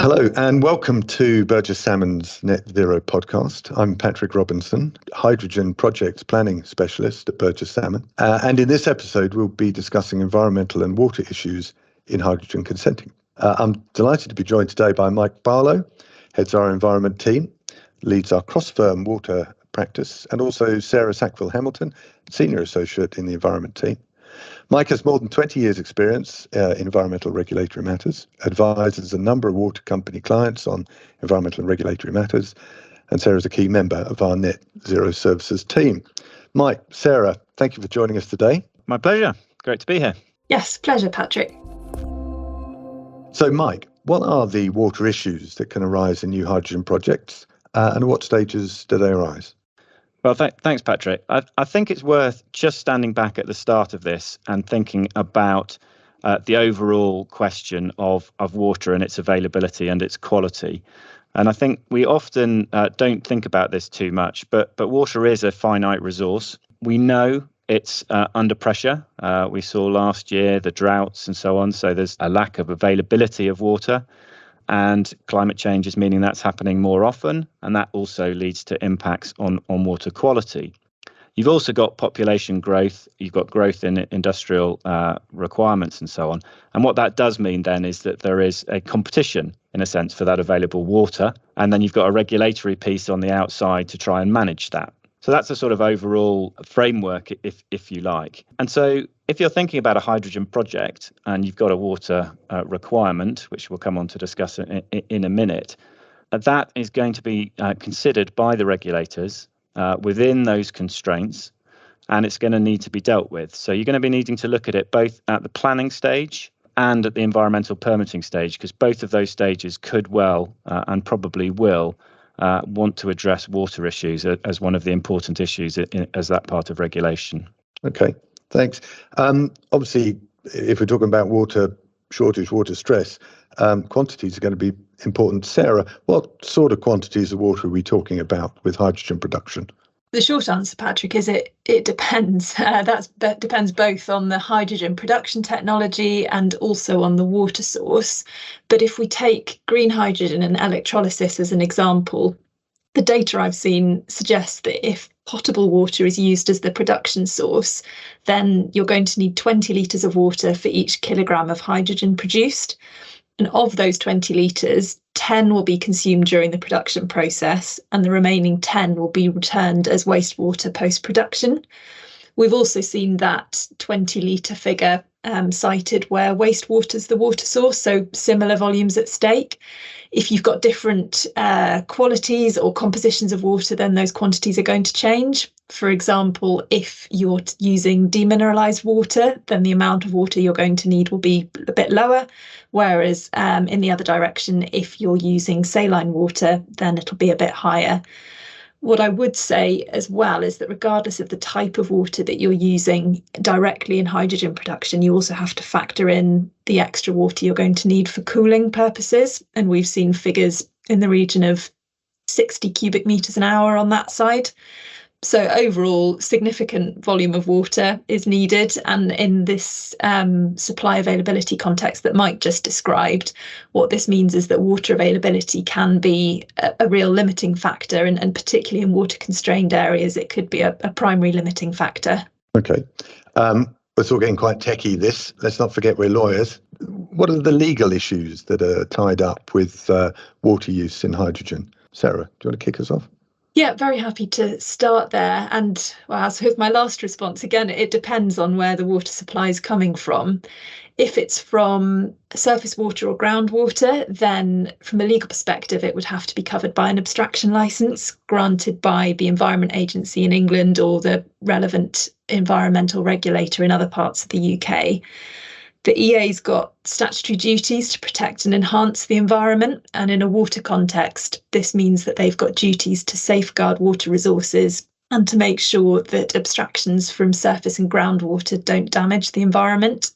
Hello and welcome to Burges Salmon's Net Zero podcast. I'm Patrick Robinson, Hydrogen Projects Planning Specialist at Burges Salmon. And in this episode, we'll be discussing environmental and water issues in hydrogen consenting. I'm delighted to be joined today by Mike Barlow, heads our environment team, leads our cross-firm water practice, and also Sarah Sackville-Hamilton, Senior Associate in the environment team. Mike has more than 20 years' experience in environmental regulatory matters, advises a number of water company clients on environmental and regulatory matters, and Sarah is a key member of our Net Zero Services team. Mike, Sarah, thank you for joining us today. My pleasure. Great to be here. Yes, pleasure, Patrick. So, Mike, what are the water issues that can arise in new hydrogen projects, and at what stages do they arise? Well, thanks, Patrick. I think it's worth just standing back at the start of this and thinking about the overall question of water and its availability and its quality. And I think we often don't think about this too much, but water is a finite resource. We know it's under pressure. We saw last year the droughts and so on. So there's a lack of availability of water. And climate change is meaning that's happening more often, and that also leads to impacts on water quality. You've also got population growth, you've got growth in industrial requirements and so on. And what that does mean then is that there is a competition, in a sense, for that available water, and then you've got a regulatory piece on the outside to try and manage that. So that's a sort of overall framework, if you like. And so if you're thinking about a hydrogen project and you've got a water requirement, which we'll come on to discuss in a minute, that is going to be considered by the regulators within those constraints, and it's going to need to be dealt with. So you're going to be needing to look at it both at the planning stage and at the environmental permitting stage, because both of those stages could well and probably will want to address water issues as one of the important issues as that part of regulation. Okay, thanks. Obviously, if we're talking about water shortage, water stress, quantities are going to be important. Sarah, what sort of quantities of water are we talking about with hydrogen production? The short answer, Patrick, is it depends. That depends both on the hydrogen production technology and also on the water source. But if we take green hydrogen and electrolysis as an example, the data I've seen suggests that if potable water is used as the production source, then you're going to need 20 litres of water for each kilogram of hydrogen produced. And of those 20 litres, 10 will be consumed during the production process, and the remaining 10 will be returned as wastewater post-production. We've also seen that 20 litre figure cited where wastewater is the water source, so similar volumes at stake. If you've got different qualities or compositions of water, then those quantities are going to change. For example, if you're using demineralized water, then the amount of water you're going to need will be a bit lower. Whereas in the other direction, if you're using saline water, then it'll be a bit higher. What I would say as well is that regardless of the type of water that you're using directly in hydrogen production, you also have to factor in the extra water you're going to need for cooling purposes. And we've seen figures in the region of 60 cubic meters an hour on that side. So overall, significant volume of water is needed. And in this supply availability context that Mike just described, what this means is that water availability can be a real limiting factor. And particularly in water constrained areas, it could be a primary limiting factor. Okay. It's all getting quite techie, this. Let's not forget we're lawyers. What are the legal issues that are tied up with water use in hydrogen? Sarah, do you want to kick us off? Yeah, very happy to start there. And well, as with my last response, again, it depends on where the water supply is coming from. If it's from surface water or groundwater, then from a legal perspective, it would have to be covered by an abstraction licence granted by the Environment Agency in England or the relevant environmental regulator in other parts of the UK. The EA's got statutory duties to protect and enhance the environment, and in a water context, this means that they've got duties to safeguard water resources and to make sure that abstractions from surface and groundwater don't damage the environment.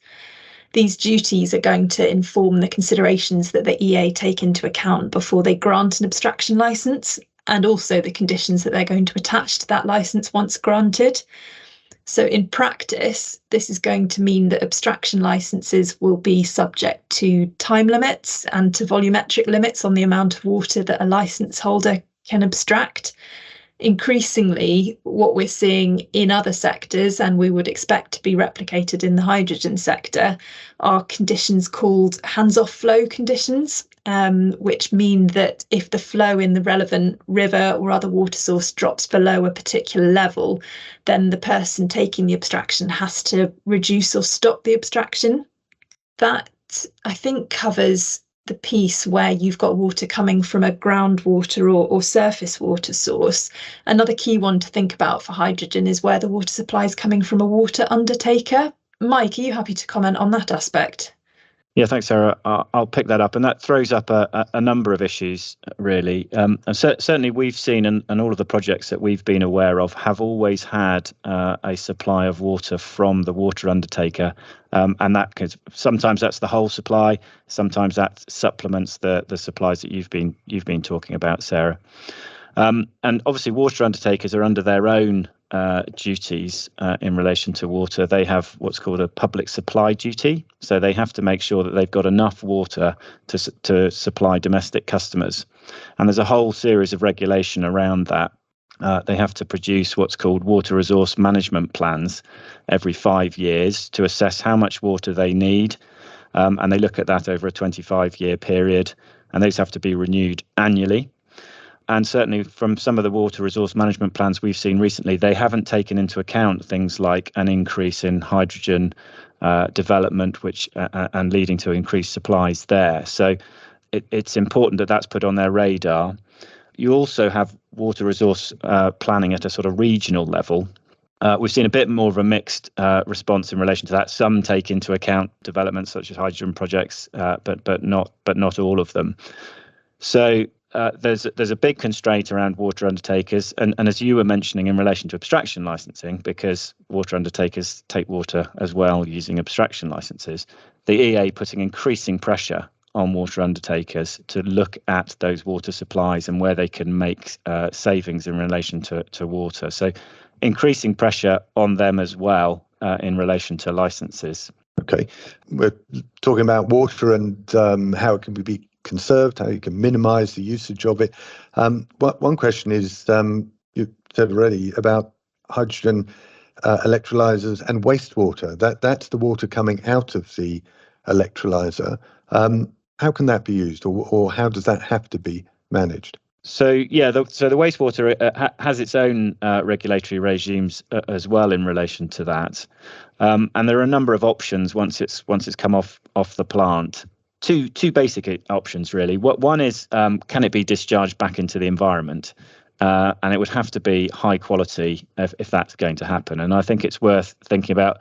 These duties are going to inform the considerations that the EA take into account before they grant an abstraction licence, and also the conditions that they're going to attach to that licence once granted. So in practice, this is going to mean that abstraction licenses will be subject to time limits and to volumetric limits on the amount of water that a license holder can abstract. Increasingly, what we're seeing in other sectors, and we would expect to be replicated in the hydrogen sector, are conditions called hands-off flow conditions, which mean that if the flow in the relevant river or other water source drops below a particular level, then the person taking the abstraction has to reduce or stop the abstraction. That, I think, covers the piece where you've got water coming from a groundwater or surface water source. Another key one to think about for hydrogen is where the water supply is coming from a water undertaker. Mike, are you happy to comment on that aspect? Yeah, thanks, Sarah. I'll pick that up, and that throws up a number of issues, really. And certainly we've seen, and all of the projects that we've been aware of have always had a supply of water from the water undertaker, and that could, sometimes that's the whole supply, sometimes that supplements the supplies that you've been talking about, Sarah. And obviously, water undertakers are under their own duties in relation to water. They have what's called a public supply duty, so they have to make sure that they've got enough water to supply domestic customers. And there's a whole series of regulation around that. They have to produce what's called water resource management plans every 5 years to assess how much water they need, and they look at that over a 25-year period, and those have to be renewed annually. And certainly from some of the water resource management plans we've seen recently, they haven't taken into account things like an increase in hydrogen development, which and leading to increased supplies there. So it's important that that's put on their radar. You also have water resource planning at a sort of regional level. We've seen a bit more of a mixed response in relation to that. Some take into account developments such as hydrogen projects, but not all of them. So there's a big constraint around water undertakers, and as you were mentioning in relation to abstraction licensing, because water undertakers take water as well using abstraction licenses, the EA putting increasing pressure on water undertakers to look at those water supplies and where they can make savings in relation to water. So increasing pressure on them as well in relation to licenses. Okay, we're talking about water and how it can be conserved, how you can minimise the usage of it. One question is, you said already about hydrogen electrolyzers and wastewater. That's the water coming out of the electrolyzer. How can that be used, or how does that have to be managed? So yeah, the wastewater has its own regulatory regimes as well in relation to that, and there are a number of options once it's come off the plant. Two basic options really. One is can it be discharged back into the environment, and it would have to be high quality if that's going to happen. And I think it's worth thinking about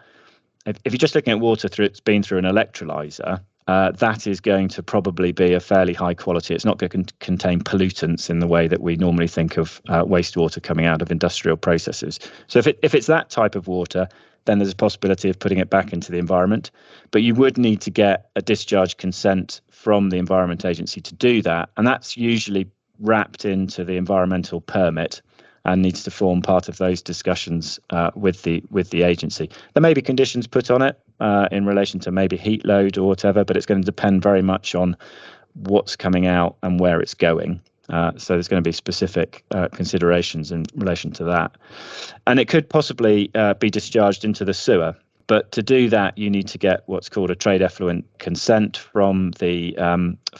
if you're just looking at water it's been through an electrolyzer. That is going to probably be a fairly high quality. It's not going to contain pollutants in the way that we normally think of wastewater coming out of industrial processes. So if it's that type of water, then there's a possibility of putting it back into the environment. But you would need to get a discharge consent from the Environment Agency to do that. And that's usually wrapped into the environmental permit and needs to form part of those discussions with the agency. There may be conditions put on it in relation to maybe heat load or whatever, but it's going to depend very much on what's coming out and where it's going. So there's going to be specific considerations in relation to that. And it could possibly be discharged into the sewer. But to do that, you need to get what's called a trade effluent consent from the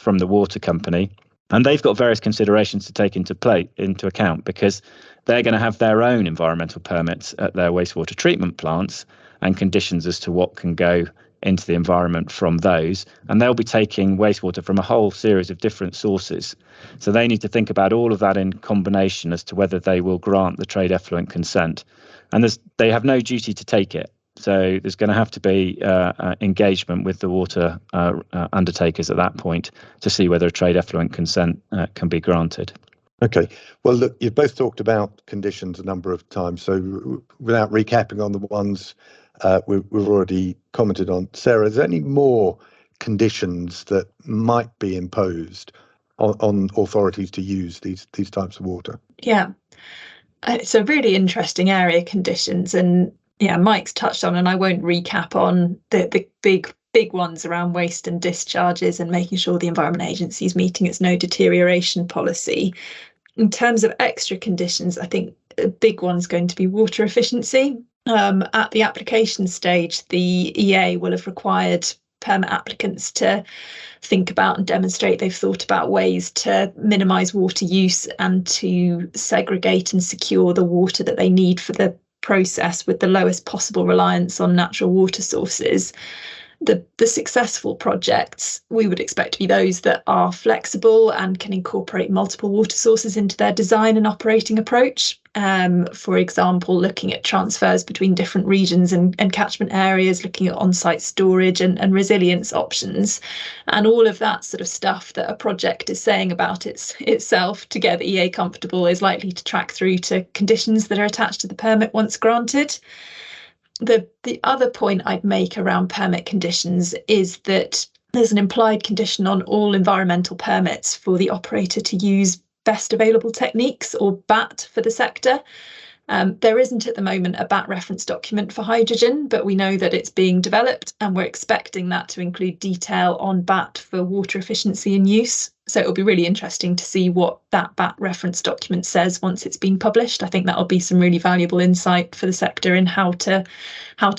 water company. And they've got various considerations to take into account, because they're going to have their own environmental permits at their wastewater treatment plants and conditions as to what can go into the environment from those. And they'll be taking wastewater from a whole series of different sources. So they need to think about all of that in combination as to whether they will grant the trade effluent consent. And they have no duty to take it. So there's going to have to be engagement with the water undertakers at that point to see whether a trade effluent consent can be granted. Okay. Well, look, you've both talked about conditions a number of times. So without recapping on the ones we've already commented on, Sarah, is there any more conditions that might be imposed on authorities to use these types of water? Yeah. It's a really interesting area, conditions, and Mike's touched on, and I won't recap on the big ones around waste and discharges and making sure the Environment Agency is meeting its no deterioration policy. In terms of extra conditions, I think a big one's going to be water efficiency. At the application stage, the EA will have required permit applicants to think about and demonstrate they've thought about ways to minimise water use and to segregate and secure the water that they need for the process with the lowest possible reliance on natural water sources. The successful projects we would expect to be those that are flexible and can incorporate multiple water sources into their design and operating approach. For example, looking at transfers between different regions and catchment areas, looking at on-site storage and resilience options, and all of that sort of stuff that a project is saying about itself to get the EA comfortable is likely to track through to conditions that are attached to the permit once granted. The other point I'd make around permit conditions is that there's an implied condition on all environmental permits for the operator to use best available techniques, or BAT, for the sector. There isn't at the moment a BAT reference document for hydrogen, but we know that it's being developed, and we're expecting that to include detail on BAT for water efficiency and use. So it'll be really interesting to see what that BAT reference document says once it's been published. I think that'll be some really valuable insight for the sector in how to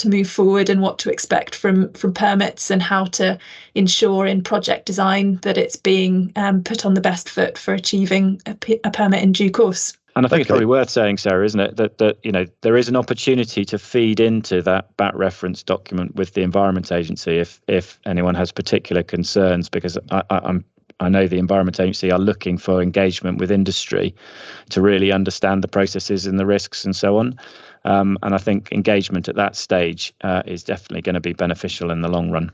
move forward and what to expect from permits, and how to ensure in project design that it's being put on the best foot for achieving a permit in due course. And I think it's probably worth saying, Sarah, isn't it, that there is an opportunity to feed into that BAT reference document with the Environment Agency if anyone has particular concerns, because I know the Environment Agency are looking for engagement with industry to really understand the processes and the risks and so on. And I think engagement at that stage is definitely going to be beneficial in the long run.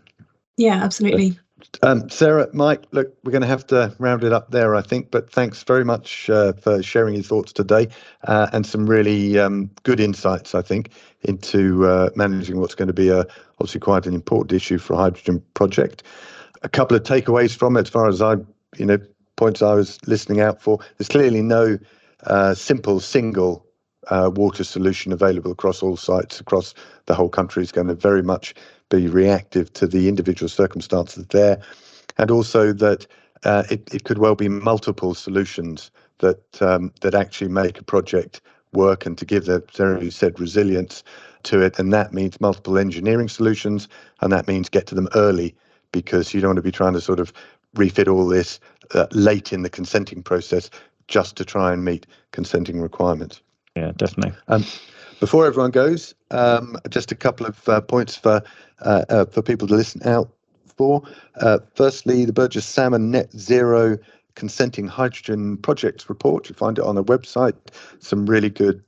Yeah, absolutely. Sarah, Mike, look, we're going to have to round it up there, I think, but thanks very much for sharing your thoughts today and some really good insights, I think, into managing what's going to be obviously quite an important issue for a hydrogen project. A couple of takeaways from it, as far as points I was listening out for. There's clearly no simple single water solution available across all sites across the whole country. It's going to very much be reactive to the individual circumstances there, and also that it could well be multiple solutions that actually make a project work, and to give the, Sarah, you said, resilience to it, and that means multiple engineering solutions, and that means get to them early, because you don't want to be trying to sort of refit all this late in the consenting process just to try and meet consenting requirements. Yeah, definitely. Before everyone goes, just a couple of points for people to listen out for. Firstly, the Burges Salmon Net Zero Consenting Hydrogen Projects report. You find it on our website. Some really good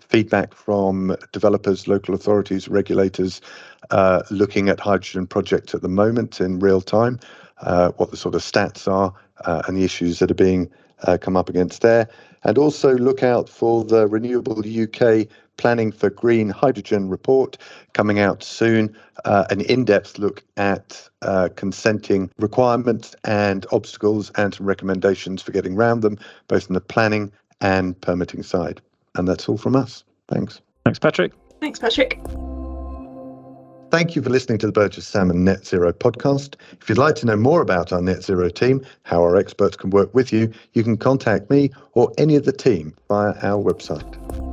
feedback from developers, local authorities, regulators, looking at hydrogen projects at the moment in real time, what the sort of stats are and the issues that are being come up against there. And also look out for the Renewable UK Planning for Green Hydrogen report coming out soon, an in-depth look at consenting requirements and obstacles, and some recommendations for getting around them, both in the planning and permitting side. And that's all from us. Thanks. Thanks, Patrick. Thanks, Patrick. Thank you for listening to the Burges Salmon Net Zero podcast. If you'd like to know more about our Net Zero team, how our experts can work with you, you can contact me or any of the team via our website.